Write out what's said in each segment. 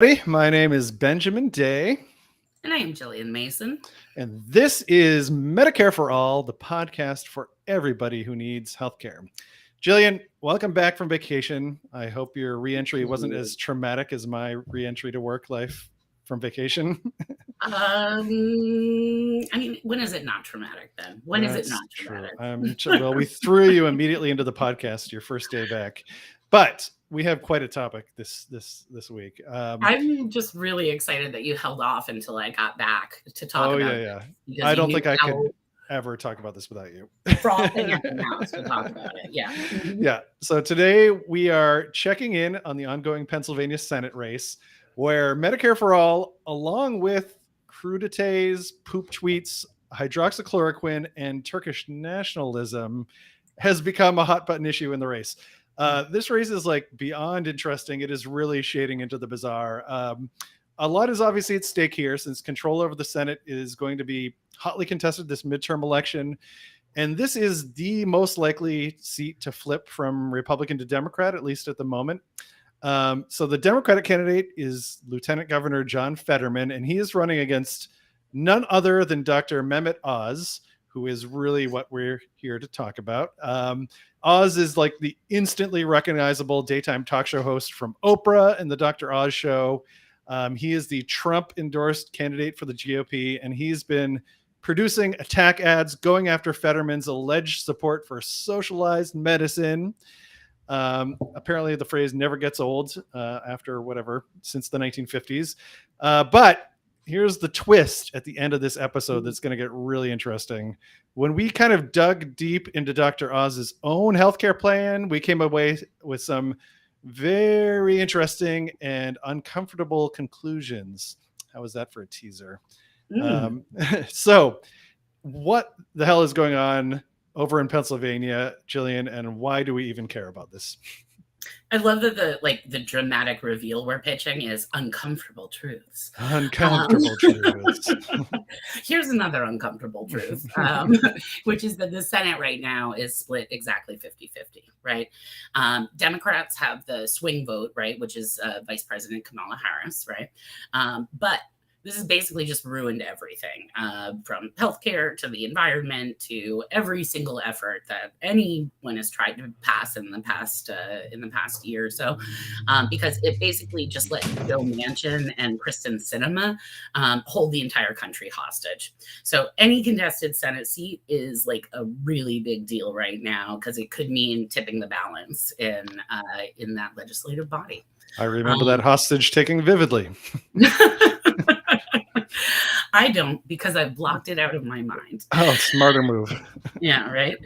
My name is Benjamin Day. And I am Jillian Mason. And this is Medicare for All, the podcast for everybody who needs healthcare. Jillian, welcome back from vacation. I hope your reentry wasn't as traumatic as my reentry to work life from vacation. I mean, when is it not traumatic then? When is it not traumatic? Well, we threw you immediately into the podcast your first day back. But we have quite a topic this week. I'm just really excited that you held off until I got back to talk about it. I don't think I could ever talk about this without you. Frothing at the mouth to talk about it. Yeah. Yeah. So today we are checking in on the ongoing Pennsylvania Senate race, where Medicare for All, along with crudites, poop tweets, hydroxychloroquine, and Turkish nationalism, has become a hot button issue in the race. This race is like beyond interesting. It is really shading into the bizarre. A lot is obviously at stake here, since control over the Senate is going to be hotly contested this midterm election. And this is the most likely seat to flip from Republican to Democrat, at least at the moment. So the Democratic candidate is Lieutenant Governor John Fetterman, and he is running against none other than Dr. Mehmet Oz, who is really what we're here to talk about. Oz is like the instantly recognizable daytime talk show host from Oprah and the Dr. Oz show. He is the Trump-endorsed candidate for the GOP, and he's been producing attack ads going after Fetterman's alleged support for socialized medicine. Apparently the phrase never gets old after whatever, since the 1950s. But here's the twist at the end of this episode that's going to get really interesting. When we kind of dug deep into Dr. Oz's own healthcare plan, we came away with some very interesting and uncomfortable conclusions. How was that for a teaser? So what the hell is going on over in Pennsylvania, Jillian, and why do we even care about this? I love that the dramatic reveal we're pitching is uncomfortable truths. Uncomfortable truths. Here's another uncomfortable truth, which is that the Senate right now is split exactly 50-50, right? Democrats have the swing vote, right, which is Vice President Kamala Harris, right? But this has basically just ruined everything, from healthcare to the environment to every single effort that anyone has tried to pass in the past year or so, because it basically just let Joe Manchin and Kristen Sinema hold the entire country hostage. So any contested Senate seat is like a really big deal right now, because it could mean tipping the balance in that legislative body. I remember that hostage taking vividly. I don't, because I've blocked it out of my mind. Oh, smarter move. Yeah, right.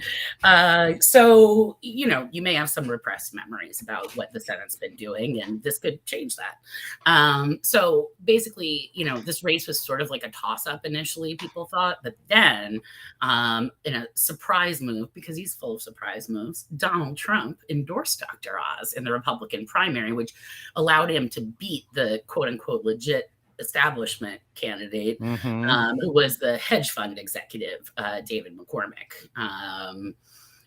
So, you may have some repressed memories about what the Senate's been doing, and this could change that. So basically, this race was sort of like a toss-up initially, people thought, but then in a surprise move, because he's full of surprise moves, Donald Trump endorsed Dr. Oz in the Republican primary, which allowed him to beat the quote-unquote legit establishment candidate, who was the hedge fund executive, David McCormick.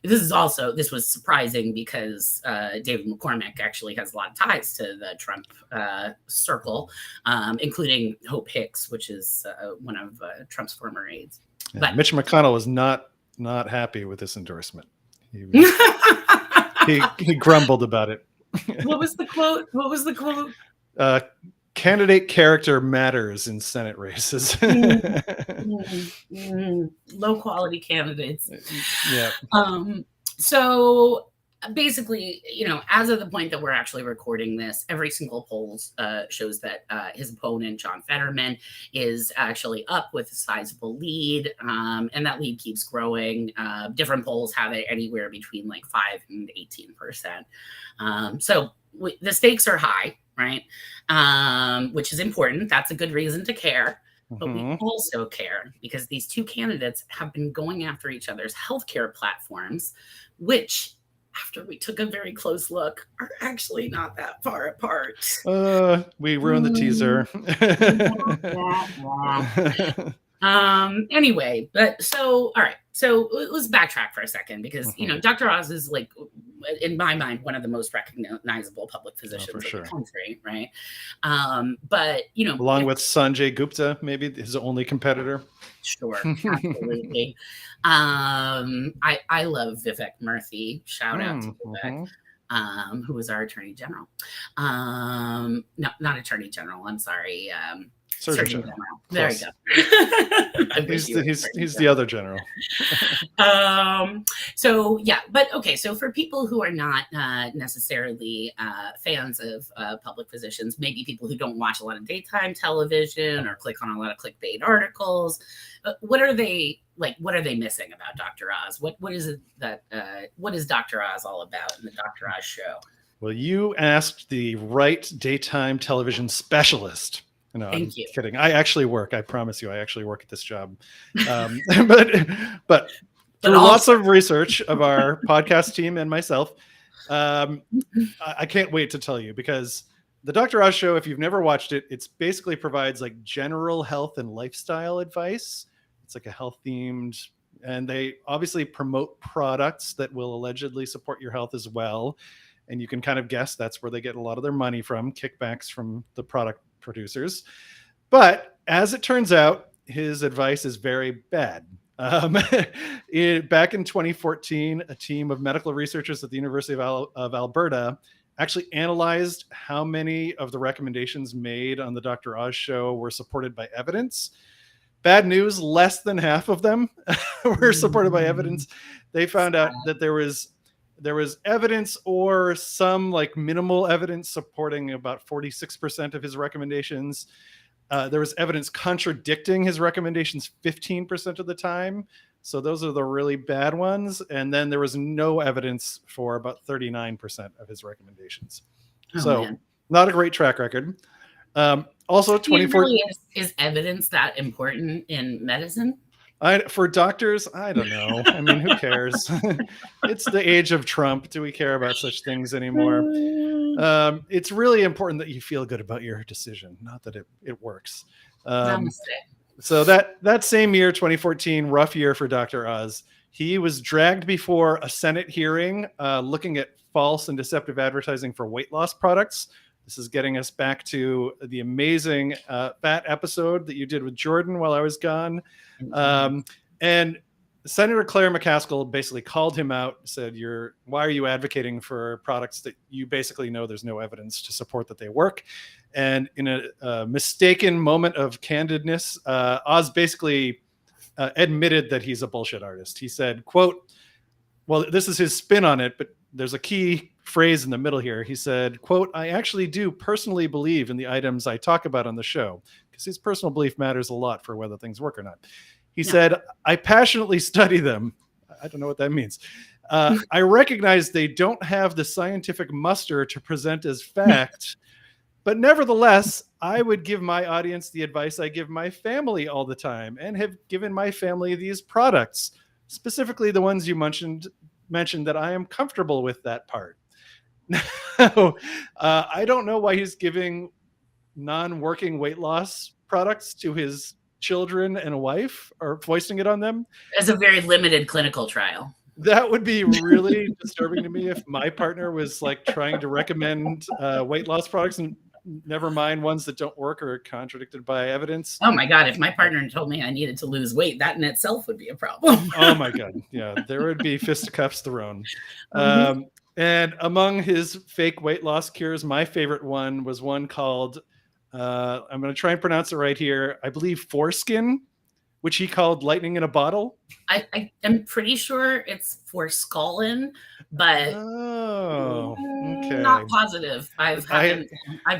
This was surprising because David McCormick actually has a lot of ties to the Trump circle, including Hope Hicks, which is one of Trump's former aides. Yeah, but Mitch McConnell was not happy with this endorsement. He grumbled about it. What was the quote? Candidate character matters in Senate races. Low quality candidates. Yeah. So basically, as of the point that we're actually recording this, every single poll shows that his opponent, John Fetterman, is actually up with a sizable lead, and that lead keeps growing. Different polls have it anywhere between like 5 and 18%. So the stakes are high, right? Which is important. That's a good reason to care. But we also care because these two candidates have been going after each other's healthcare platforms, which, after we took a very close look, are actually not that far apart. We ruined the teaser. Anyway, but so, all right. So let's backtrack for a second, because, Dr. Oz is like in my mind, one of the most recognizable public physicians in sure. the country, right? But along with Sanjay Gupta, maybe his only competitor. Sure, absolutely. I love Vivek Murthy. Shout out to Vivek. Who was our Attorney General. No, not Attorney General. I'm sorry. Surgeon General. There you go. He's the other general. So yeah, but okay. So for people who are not necessarily fans of public physicians, maybe people who don't watch a lot of daytime television or click on a lot of clickbait articles, what are they like? What are they missing about Dr. Oz? What is it that what is Dr. Oz all about in the Dr. Oz show? Well, you asked the right daytime television specialist. No, Thank you. Kidding. I actually work. I promise you, I actually work at this job. But through lots of research of our podcast team and myself, I can't wait to tell you, because the Dr. Oz show, if you've never watched it, it's basically provides like general health and lifestyle advice. It's like a health themed, and they obviously promote products that will allegedly support your health as well. And you can kind of guess that's where they get a lot of their money from, kickbacks from the product producers. But as it turns out, his advice is very bad. Back in 2014, a team of medical researchers at the University of Alberta actually analyzed how many of the recommendations made on the Dr. Oz show were supported by evidence. Bad news, less than half of them were supported by evidence. They found out that there was evidence or some like minimal evidence supporting about 46% of his recommendations. There was evidence contradicting his recommendations 15% of the time. So those are the really bad ones. And then there was no evidence for about 39% of his recommendations. Man. Not a great track record. Also, 2014 really is evidence that important in medicine? For doctors, I don't know. I mean, who cares? It's the age of Trump. Do we care about such things anymore? It's really important that you feel good about your decision, not that it works. So that same year, 2014, rough year for Dr. Oz. He was dragged before a Senate hearing looking at false and deceptive advertising for weight loss products. This is getting us back to the amazing fat episode that you did with Jordan while I was gone. And Senator Claire McCaskill basically called him out, said, why are you advocating for products that you basically know there's no evidence to support that they work? And in a mistaken moment of candidness, Oz basically admitted that he's a bullshit artist. He said, quote, well, this is his spin on it, but there's a key phrase in the middle here. He said, quote, I actually do personally believe in the items I talk about on the show, because his personal belief matters a lot for whether things work or not. He said, I passionately study them. I don't know what that means. I recognize they don't have the scientific muster to present as fact, but nevertheless, I would give my audience the advice I give my family all the time and have given my family these products, specifically the ones you mentioned that I am comfortable with that part. I don't know why he's giving non-working weight loss products to his children and a wife, or foisting it on them. As a very limited clinical trial. That would be really disturbing to me if my partner was like trying to recommend weight loss products, and never mind ones that don't work or are contradicted by evidence. Oh my God, if my partner told me I needed to lose weight, that in itself would be a problem. Oh my God. Yeah, there would be fisticuffs thrown. And among his fake weight loss cures, my favorite one was one called, I'm going to try and pronounce it right here, I believe Foreskin, which he called lightning in a bottle. I am pretty sure it's Forskolin, but not positive. I've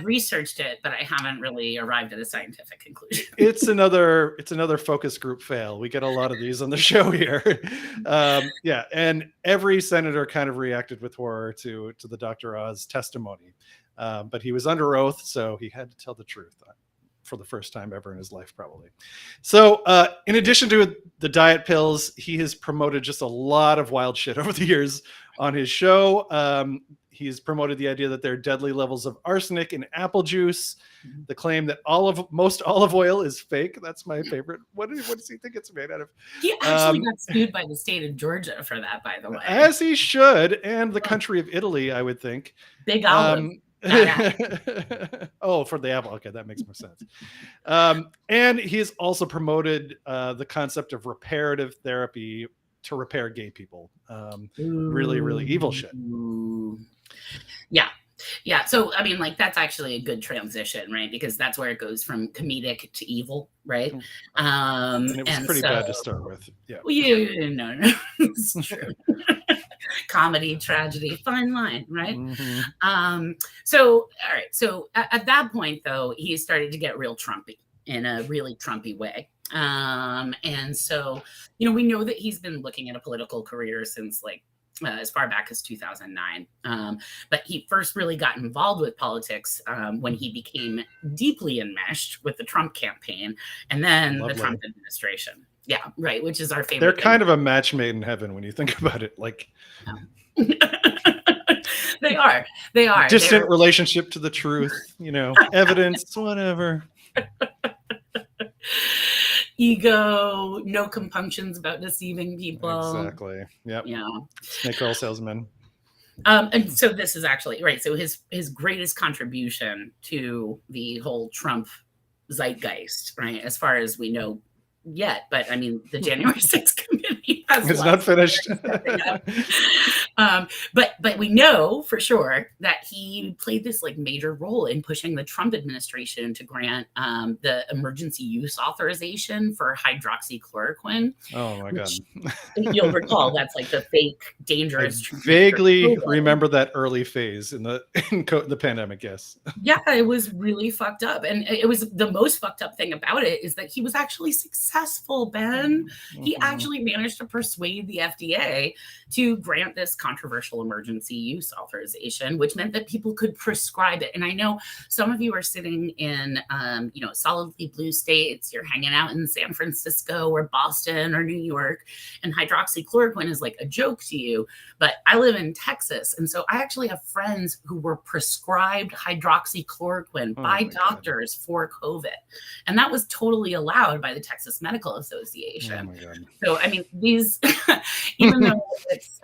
researched it, but I haven't really arrived at a scientific conclusion. It's another focus group fail. We get a lot of these on the show here. And every senator kind of reacted with horror to the Dr. Oz testimony. But he was under oath, so he had to tell the truth for the first time ever in his life, probably. So in addition to the diet pills, he has promoted just a lot of wild shit over the years on his show. He's promoted the idea that there are deadly levels of arsenic in apple juice. Mm-hmm. The claim that most olive oil is fake. That's my favorite. What does he think it's made out of? He actually got sued by the state of Georgia for that, by the way. As he should, and the country of Italy, I would think. Big olive. Oh, for the apple. Okay, that makes more sense. And he's also promoted the concept of reparative therapy to repair gay people. Really, really evil shit. Yeah. So, I mean, like, that's actually a good transition, right? Because that's where it goes from comedic to evil, right? And it was pretty bad to start with. Yeah. Well, no, it's true. Comedy, tragedy, fine line, right? Mm-hmm. So, all right. So at that point, though, he started to get real Trumpy in a really Trumpy way. And so, we know that he's been looking at a political career since like as far back as 2009. But he first really got involved with politics when he became deeply enmeshed with the Trump campaign and then the Trump administration. Yeah, right. Which is our favorite. They're kind of a match made in heaven when you think about it. Like, they are. Distant relationship to the truth, evidence, whatever. Ego, no compunctions about deceiving people. Exactly. Yep. Yeah. Snake oil salesman. And so this is actually right. So his greatest contribution to the whole Trump zeitgeist, right, as far as we know yet, but I mean the January 6th committee it's not finished. But we know for sure that he played this like major role in pushing the Trump administration to grant the emergency use authorization for hydroxychloroquine. Oh my God. You'll recall that's like the fake dangerous. I vaguely remember that early phase in the pandemic. Yes. Yeah, it was really fucked up, and it was the most fucked up thing about it is that he was actually successful, Ben. He actually managed to persuade the FDA to grant this controversial emergency use authorization, which meant that people could prescribe it. And I know some of you are sitting in, solidly blue states. You're hanging out in San Francisco or Boston or New York, and hydroxychloroquine is like a joke to you. But I live in Texas, and so I actually have friends who were prescribed hydroxychloroquine by doctors for COVID, and that was totally allowed by the Texas Medical Association. Oh my God. So I mean, these, even though it's,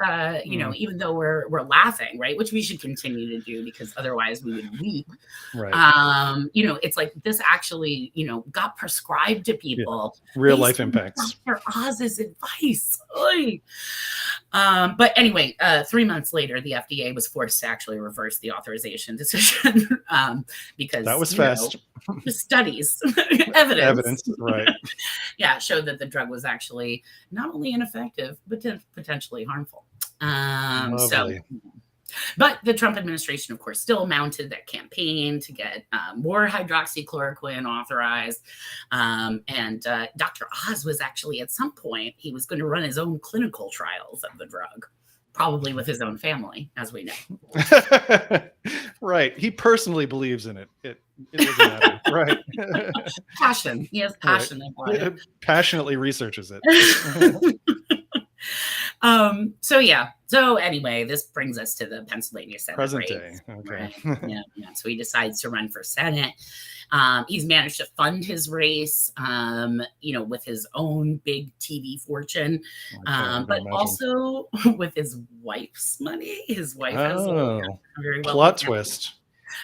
even though we're laughing, right, which we should continue to do because otherwise we would weep. Right. It's like this actually, got prescribed to people. Yeah. Real life impacts. Dr. Oz's advice. But anyway, 3 months later, the FDA was forced to actually reverse the authorization decision because that was fast. The studies, evidence, right? Yeah, showed that the drug was actually not only ineffective but potentially harmful. But the Trump administration, of course, still mounted that campaign to get more hydroxychloroquine authorized. And Dr. Oz was actually, at some point, he was going to run his own clinical trials of the drug, probably with his own family, as we know. Right. He personally believes in it. It doesn't matter. Right. Passion. He has passion. Right. Passionately researches it. So anyway, this brings us to the Pennsylvania Senate present race, day. Okay. Right? Yeah. So he decides to run for Senate. He's managed to fund his race, with his own big TV fortune, but also with his wife's money. His wife has a very well plot twist.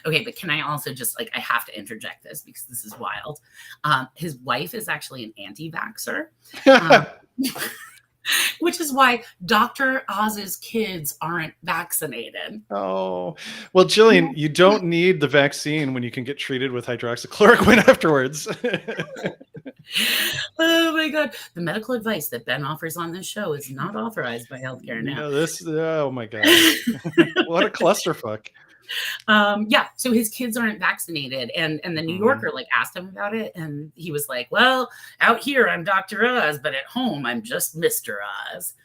Okay, but can I also just I have to interject this because this is wild. His wife is actually an anti-vaxxer. Which is why Dr. Oz's kids aren't vaccinated. Oh, well, Jillian, you don't need the vaccine when you can get treated with hydroxychloroquine afterwards. Oh my God. The medical advice that Ben offers on this show is not authorized by healthcare now. Oh my God. What a clusterfuck. So his kids aren't vaccinated, and the New Yorker asked him about it, and he was like, well, out here I'm Dr. Oz, but at home I'm just Mr. Oz.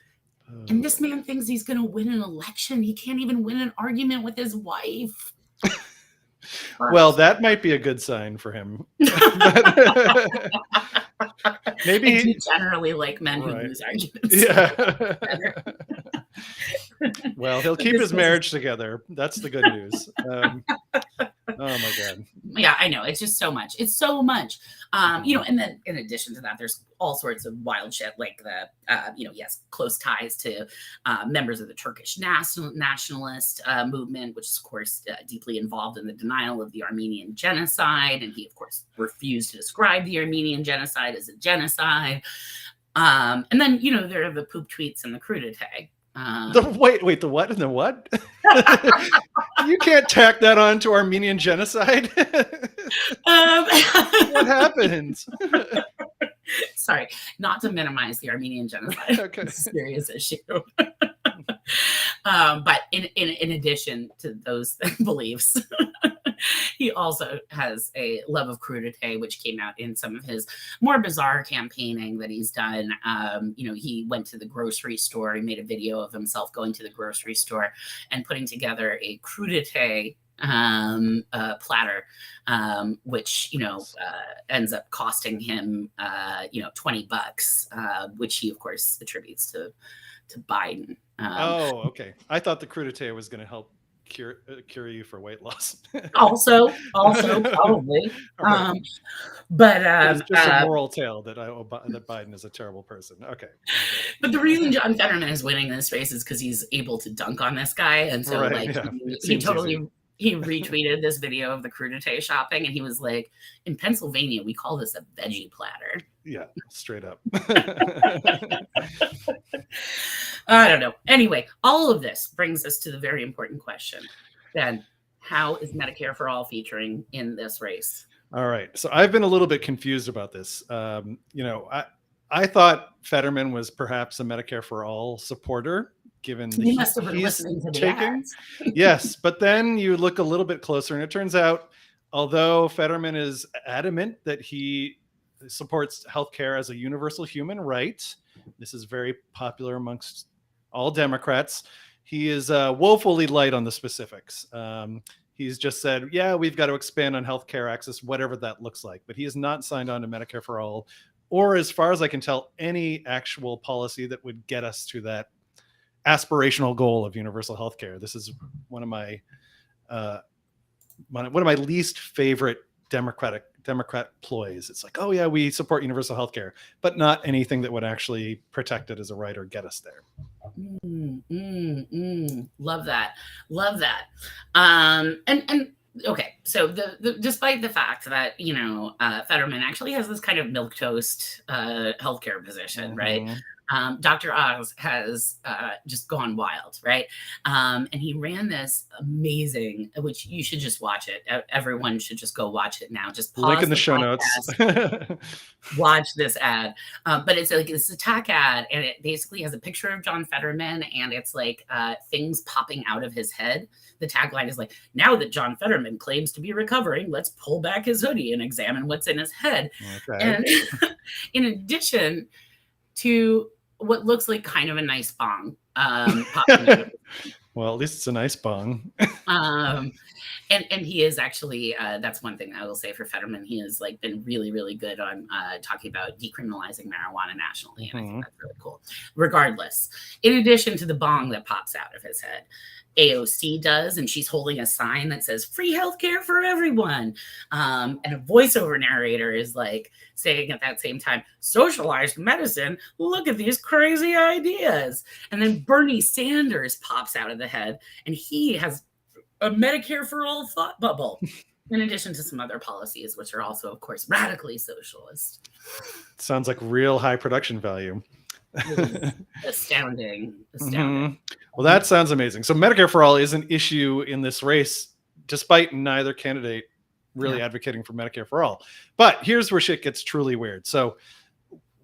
And this man thinks he's going to win an election. He can't even win an argument with his wife. Well, that might be a good sign for him. Maybe I do generally like men who lose arguments. Yeah. Well, he'll keep his marriage together. That's the good news. Oh my God. Yeah, I know. It's just so much. It's so much. You know, and then in addition to that, there's all sorts of wild shit like the, you know, yes, close ties to members of the Turkish nationalist movement, which is, of course, deeply involved in the denial of the Armenian genocide. And he, of course, refused to describe the Armenian genocide as a genocide. And then, you know, there are the poop tweets and the crudité. Wait, the what and the what? You can't tack that on to Armenian genocide. What happens? Sorry, not to minimize the Armenian genocide. Okay. It's a serious issue. But in addition to those beliefs, he also has a love of crudité, which came out in some of his more bizarre campaigning that he's done. You know, he went to the grocery store. He made a video of himself going to the grocery store and putting together a crudité platter, which, you know, ends up costing him, you know, $20, which he, of course, attributes to Biden. Oh, okay. I thought the crudité was going to help cure you for weight loss. also probably. Right. But it's just a moral tale that that Biden is a terrible person. Okay. But the reason John Fetterman is winning this race is because he's able to dunk on this guy, and so Right, like yeah. he totally he retweeted this video of the crudité shopping, and he was like, "In Pennsylvania, we call this a veggie platter." Yeah, straight up. I don't know. Anyway, all of this brings us to the very important question. Ben, how is Medicare for All featuring in this race? All right. So I've been a little bit confused about this. You know, I thought Fetterman was perhaps a Medicare for All supporter, given the He must have been listening to the ads. Yes, but then you look a little bit closer, and it turns out, although Fetterman is adamant that he supports healthcare as a universal human right, this is very popular amongst all Democrats, he is woefully light on the specifics. He's just said, yeah, we've got to expand on healthcare access, whatever that looks like. But he has not signed on to Medicare for All, or as far as I can tell, any actual policy that would get us to that aspirational goal of universal healthcare. This is one of my least favorite Democrat ploys. It's like, oh yeah, we support universal healthcare, but not anything that would actually protect it as a right or get us there. Love that. And okay, so the despite the fact that, you know, Fetterman actually has this kind of milquetoast healthcare position, right? Dr. Oz has just gone wild, right? And he ran this amazing, which you should just watch it. Everyone should just go watch it now. Just pause link in the show podcast, notes. watch this ad. But it's like this attack ad, and it basically has a picture of John Fetterman, and it's like things popping out of his head. The tagline is like, now that John Fetterman claims to be recovering, let's pull back his hoodie and examine what's in his head. Okay. And in addition to what looks like kind of a nice bong. Well, at least it's a nice bong. And he is actually, that's one thing I will say for Fetterman. He has like been really, really good on talking about decriminalizing marijuana nationally. And I think that's really cool. Regardless, in addition to the bong that pops out of his head, AOC does, and she's holding a sign that says free healthcare for everyone. And a voiceover narrator is like saying at that same time, socialized medicine, look at these crazy ideas. And then Bernie Sanders pops out of the head, and he has a Medicare for All thought bubble, in addition to some other policies, which are also, of course, radically socialist. Sounds like real high production value. Astounding. Well, that sounds amazing. So Medicare for All is an issue in this race, despite neither candidate really advocating for Medicare for All. But here's where shit gets truly weird. So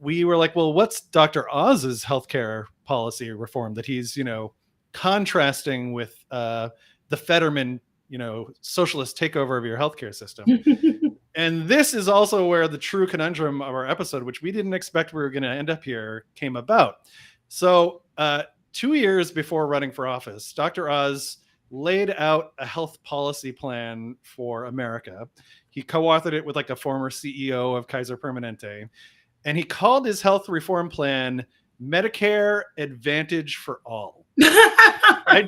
we were like, well, what's Dr. Oz's healthcare policy reform that he's, you know, contrasting with the Fetterman, you know, socialist takeover of your healthcare system? And this is also where the true conundrum of our episode, which we didn't expect we were going to end up here, came about. So 2 years before running for office, Dr. Oz laid out a health policy plan for America. He co-authored it with like a former CEO of Kaiser Permanente. And he called his health reform plan Medicare Advantage for All. I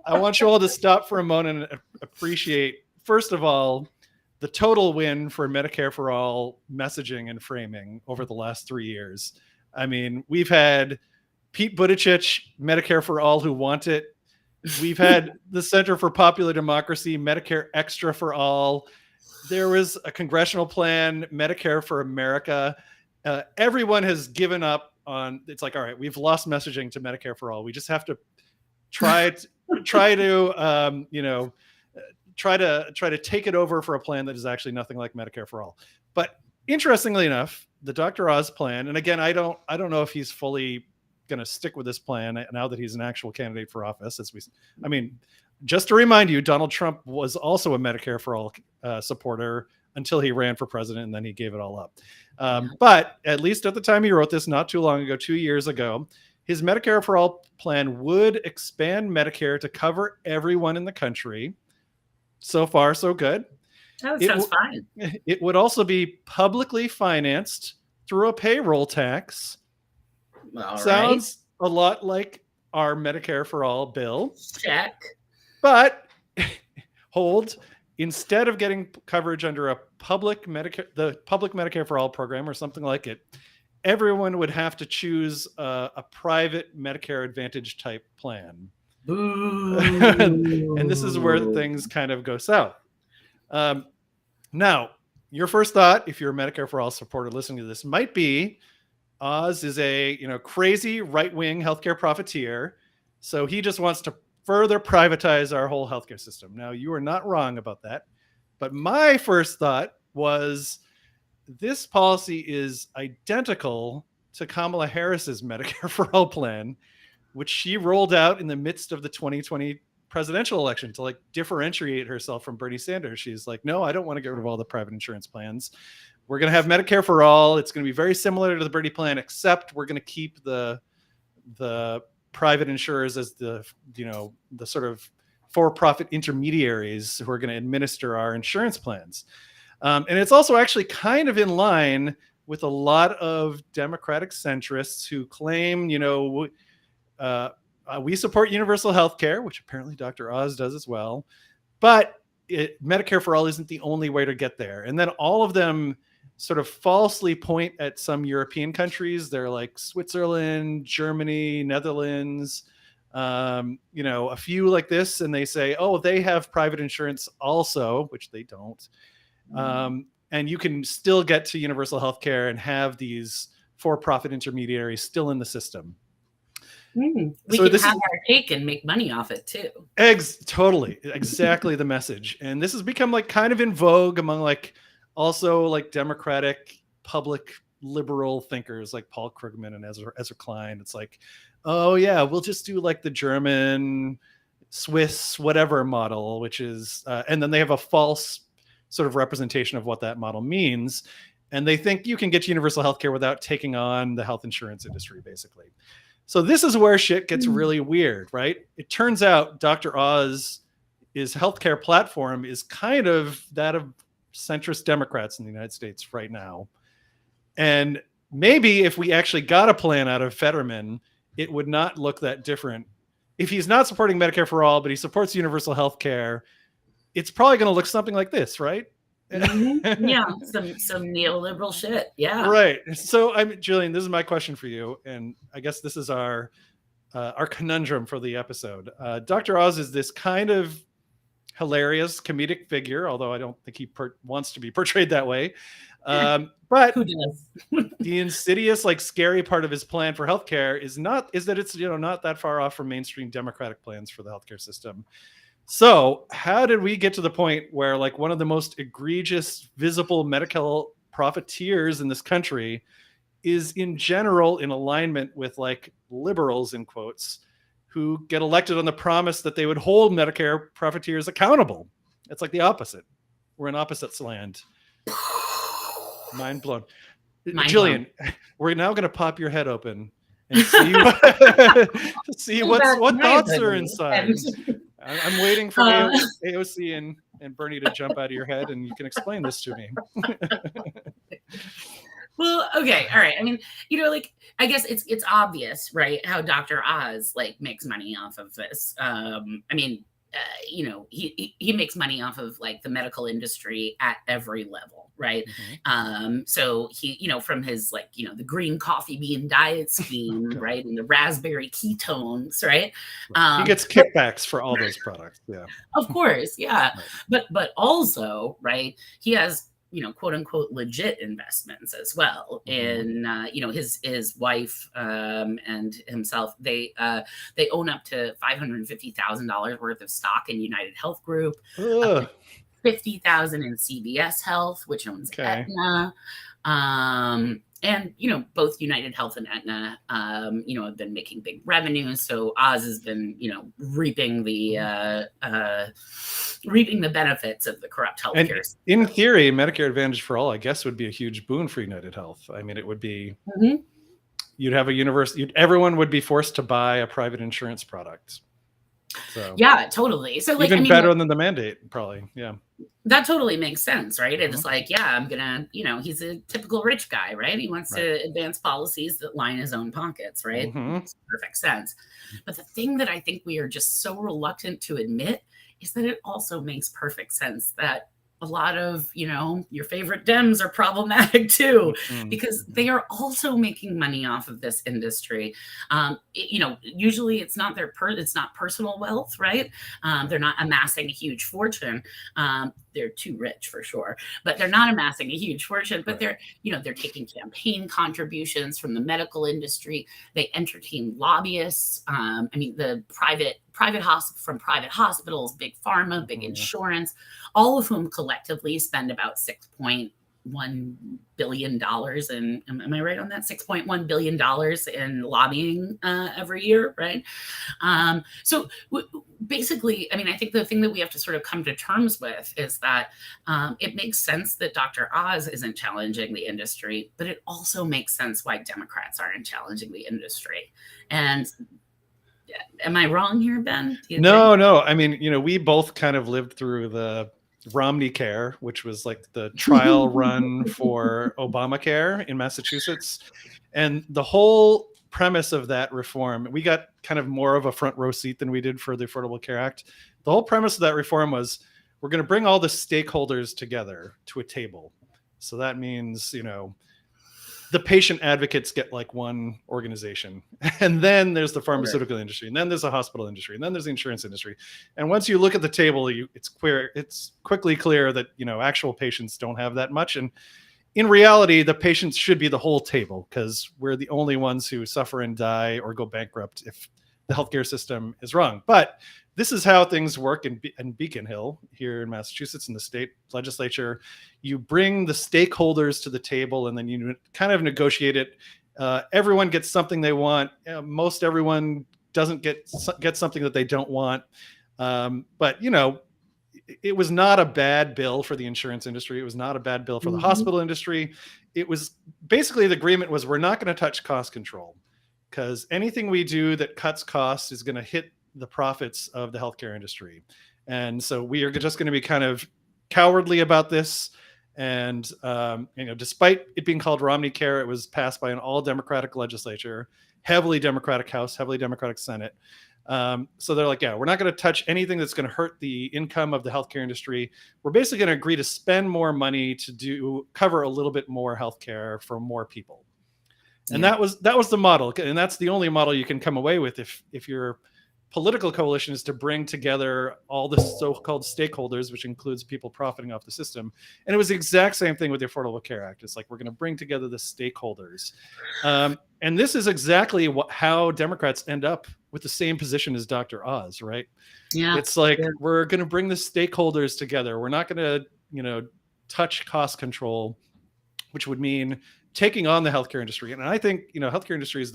want you all to stop for a moment and appreciate, first of all, the total win for Medicare for All messaging and framing over the last 3 years. I mean, we've had Pete Buttigieg, Medicare for All who want it. We've had the Center for Popular Democracy, Medicare Extra for All. There was a congressional plan, Medicare for America. Everyone has given up on, it's like, all right, we've lost messaging to Medicare for All. We just have to try to take it over for a plan that is actually nothing like Medicare for All. But interestingly enough, the Dr. Oz plan, and again, I don't know if he's fully going to stick with this plan now that he's an actual candidate for office. Just to remind you, Donald Trump was also a Medicare for All supporter until he ran for president, and then he gave it all up. But at least at the time he wrote this, not too long ago, 2 years ago, his Medicare for All plan would expand Medicare to cover everyone in the country. So far, so good. That sounds fine. It would also be publicly financed through a payroll tax. Sounds a lot like our Medicare for All bill. Check. But instead of getting coverage under the public Medicare for All program or something like it, everyone would have to choose a private Medicare Advantage type plan. And this is where things kind of go south. Now, your first thought, if you're a Medicare for All supporter listening to this, might be Oz is a crazy right-wing healthcare profiteer, so he just wants to further privatize our whole healthcare system. Now, you are not wrong about that, but my first thought was this policy is identical to Kamala Harris's Medicare for All plan, which she rolled out in the midst of the 2020 presidential election to differentiate herself from Bernie Sanders. She's like, no, I don't want to get rid of all the private insurance plans. We're going to have Medicare for All. It's going to be very similar to the Bernie plan, except we're going to keep the private insurers as the sort of for-profit intermediaries who are going to administer our insurance plans. And it's also actually kind of in line with a lot of Democratic centrists who claim, we support universal health care, which apparently Dr. Oz does as well. But Medicare for All isn't the only way to get there. And then all of them sort of falsely point at some European countries. They're like Switzerland, Germany, Netherlands, a few like this. And they say, oh, they have private insurance also, which they don't. And you can still get to universal health care and have these for-profit intermediaries still in the system. We can have our cake and make money off it too. Totally. Exactly the message. And this has become kind of in vogue among also Democratic public liberal thinkers like Paul Krugman and Ezra Klein. It's like, oh yeah, we'll just do the German, Swiss, whatever model, which is, and then they have a false sort of representation of what that model means. And they think you can get to universal healthcare without taking on the health insurance industry, basically. So this is where shit gets really weird, right? It turns out Dr. Oz's healthcare platform is kind of that of centrist Democrats in the United States right now. And maybe if we actually got a plan out of Fetterman, it would not look that different. If he's not supporting Medicare for All, but he supports universal health care, it's probably going to look something like this, right? Yeah, some neoliberal shit. Yeah. Right. So, Jillian, this is my question for you. And I guess this is our conundrum for the episode. Dr. Oz is this kind of hilarious comedic figure, although I don't think he wants to be portrayed that way. But who does? The insidious, scary part of his plan for healthcare is that it's not that far off from mainstream Democratic plans for the healthcare system. So how did we get to the point where one of the most egregious, visible medical profiteers in this country is in general in alignment with liberals in quotes who get elected on the promise that they would hold Medicare profiteers accountable? It's the opposite. We're in opposites land. Mind blown. Jillian, we're now going to pop your head open and see what thoughts are inside. I'm waiting for AOC and Bernie to jump out of your head, and you can explain this to me. Well, okay, all right. I mean, like I guess it's obvious, right, how Dr. Oz like makes money off of this. I mean, he makes money off of like the medical industry at every level, right? Mhm. So he, from his like, the green coffee bean diet scheme, Okay. right, and the raspberry ketones, right? Right. He gets But kickbacks for all those products. Yeah. of course, yeah. Right. But also, right, he has, quote unquote legit investments as well. Mhm. And his wife and himself, they own up to $550,000 worth of stock in United Health Group, up to Ugh. 50,000 in CVS Health, which owns Okay. Aetna. And both United Health and Aetna, have been making big revenues. So Oz has been, reaping the benefits of the corrupt And healthcare in system. theory, Medicare Advantage for all, I guess, would be a huge boon for United Health. I mean, it would be, Mhm. you'd have a universe, everyone would be forced to buy a private insurance product. So Yeah, totally. So like, I even mean, better than the mandate, probably. Yeah. that totally makes sense, right? Mhm. It's like, yeah, I'm gonna, he's a typical rich guy, right? He wants Right. to advance policies that line his own pockets, right? Mhm. Makes perfect sense. But the thing that I think we are just so reluctant to admit is that it also makes perfect sense that a lot of, your favorite Dems are problematic too, Mhm. because Mhm. they are also making money off of this industry. Usually it's not personal wealth, right? They're not amassing a huge fortune. They're too rich for sure, but they're not amassing a huge fortune. But Right. they're taking campaign contributions from the medical industry. They entertain lobbyists. I mean, the from private hospitals, big pharma, big Mhm. insurance, all of whom collectively spend about $6.1 billion in, am I right on that? $6.1 billion in lobbying every year, right? So basically, I mean, I think the thing that we have to sort of come to terms with is that it makes sense that Dr. Oz isn't challenging the industry, but it also makes sense why Democrats aren't challenging the industry. And am I wrong here, Ben? Do you think? No, no. I mean, we both kind of lived through the Romney Care, which was like the trial run for Obamacare in Massachusetts. And the whole premise of that reform, we got kind of more of a front row seat than we did for the Affordable Care Act. The whole premise of that reform was we're going to bring all the stakeholders together to a table. So that means, the patient advocates get like one organization, and then there's the Sure. pharmaceutical industry, and then there's the hospital industry, and then there's the insurance industry. And once you look at the table, it's quickly clear that actual patients don't have that much. And in reality, the patients should be the whole table, because we're the only ones who suffer and die or go bankrupt if the healthcare system is wrong. But this is how things work in Beacon Hill here in Massachusetts in the state legislature. You bring the stakeholders to the table, and then you kind of negotiate it. Everyone gets something they want. Most everyone doesn't get something that they don't want. But it was not a bad bill for the insurance industry. It was not a bad bill for the Mhm. hospital industry. It was basically, the agreement was, we're not going to touch cost control, because anything we do that cuts costs is going to hit the profits of the healthcare industry. And so we are just going to be kind of cowardly about this. And despite it being called Romney Care, it was passed by an all Democratic legislature, heavily Democratic House, heavily Democratic Senate. So they're like, yeah, we're not going to touch anything that's going to hurt the income of the healthcare industry. We're basically going to agree to spend more money to cover a little bit more healthcare for more people. And Yeah. that was the model, and that's the only model you can come away with if your political coalition is to bring together all the so-called stakeholders, which includes people profiting off the system. And it was the exact same thing with the Affordable Care Act. It's like, we're going to bring together the stakeholders. And this is exactly how Democrats end up with the same position as Dr. Oz, right? Yeah. It's like, Yeah. we're going to bring the stakeholders together. We're not going to, touch cost control, which would mean taking on the healthcare industry. And I think, healthcare industry is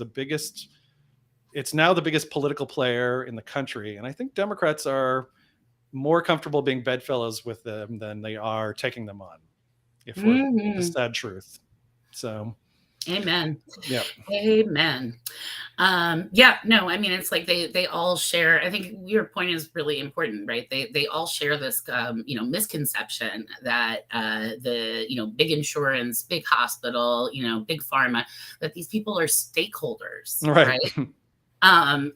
it's now the biggest political player in the country. And I think Democrats are more comfortable being bedfellows with them than they are taking them on, if we're the Mhm. sad truth. So Amen. Yeah. Amen. Yeah, no, I mean, it's like they all share. I think your point is really important, right? They all share this, misconception that the big insurance, big hospital, big pharma, that these people are stakeholders, Right. right?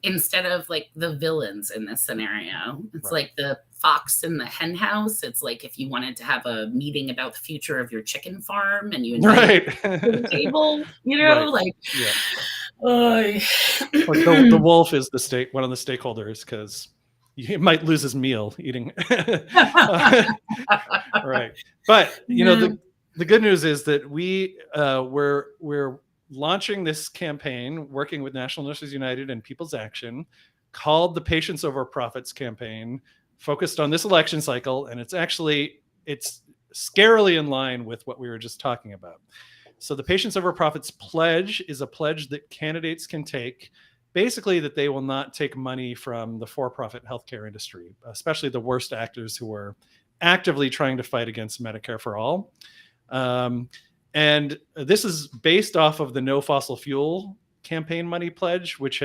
Instead of like the villains in this scenario. It's Right. like the fox in the hen house. It's like if you wanted to have a meeting about the future of your chicken farm and you invite Right. to the table, Right. like, Yeah. uh, Like the wolf is one of the stakeholders, because he might lose his meal eating. Right. But yeah. the good news is that we're launching this campaign, working with National Nurses United and People's Action, called the Patients Over Profits campaign, focused on this election cycle, and it's scarily in line with what we were just talking about. So the Patients Over Profits pledge is a pledge that candidates can take, basically that they will not take money from the for-profit healthcare industry, especially the worst actors who are actively trying to fight against Medicare for all. And this is based off of the No Fossil Fuel campaign money pledge, which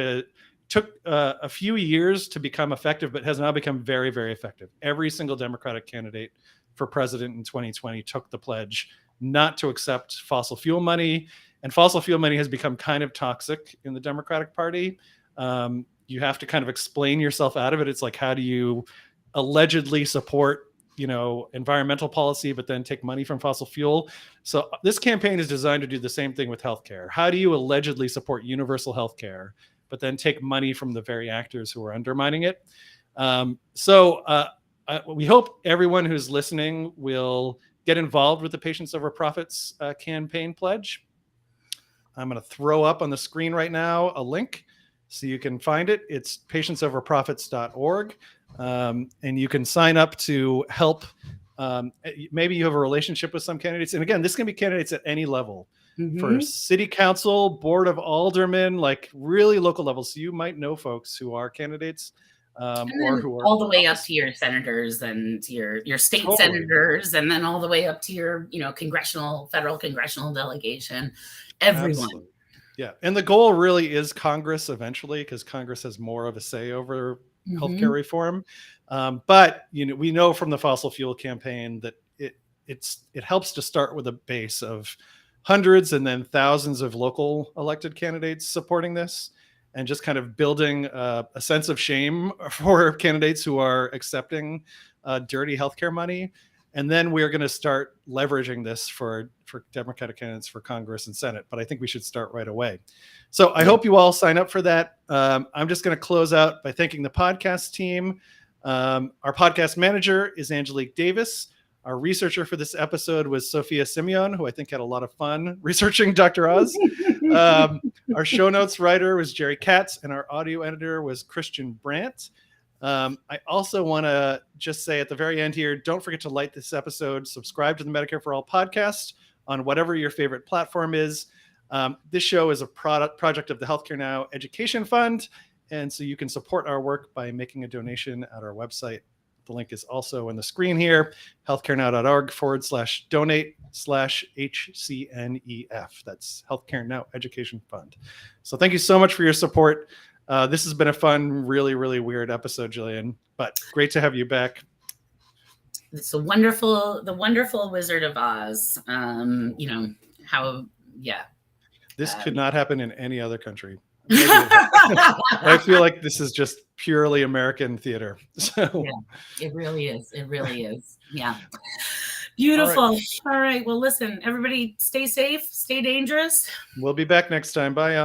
took a few years to become effective, but has now become very, very effective. Every single Democratic candidate for president in 2020 took the pledge not to accept fossil fuel money. And fossil fuel money has become kind of toxic in the Democratic Party. You have to kind of explain yourself out of it. It's like, how do you allegedly support environmental policy, but then take money from fossil fuel? So this campaign is designed to do the same thing with healthcare. How do you allegedly support universal healthcare, but then take money from the very actors who are undermining it? We hope everyone who's listening will get involved with the Patients Over Profits campaign pledge. I'm going to throw up on the screen right now a link so you can find it. It's patientsoverprofits.org. And you can sign up to help. Maybe you have a relationship with some candidates. And again, this can be candidates at any level. For city council, board of aldermen, like really local levels. So you might know folks who are candidates. Or who are all the way up to your senators and your state senators, and then all the way up to your federal congressional delegation, everyone. Absolutely. Yeah, and the goal really is Congress eventually, because Congress has more of a say over healthcare reform. But we know from the fossil fuel campaign that it helps to start with a base of hundreds and then thousands of local elected candidates supporting this, and just kind of building a sense of shame for candidates who are accepting dirty healthcare money. And then we're going to start leveraging this for Democratic candidates for Congress and Senate. But I think we should start right away. So I hope you all sign up for that. I'm just going to close out by thanking the podcast team. Our podcast manager is Angelique Davis. Our researcher for this episode was Sophia Simeon, who I think had a lot of fun researching Dr. Oz. Our show notes writer was Jerry Katz, and our audio editor was Christian Brandt. I also want to just say at the very end here, don't forget to like this episode, subscribe to the Medicare for All podcast on whatever your favorite platform is. This show is a project of the Healthcare Now Education Fund, and so you can support our work by making a donation at our website. The link is also on the screen here, healthcarenow.org/donate/HCNEF. That's Healthcare Now Education Fund. So thank you so much for your support. This has been a fun, really, really weird episode, Jillian, but great to have you back. It's the wonderful Wizard of Oz. This could not happen in any other country. I feel like this is just purely American theater. So yeah, it really is. It really is. Yeah. Beautiful. All right. Well, listen, everybody stay safe, stay dangerous. We'll be back next time. Bye.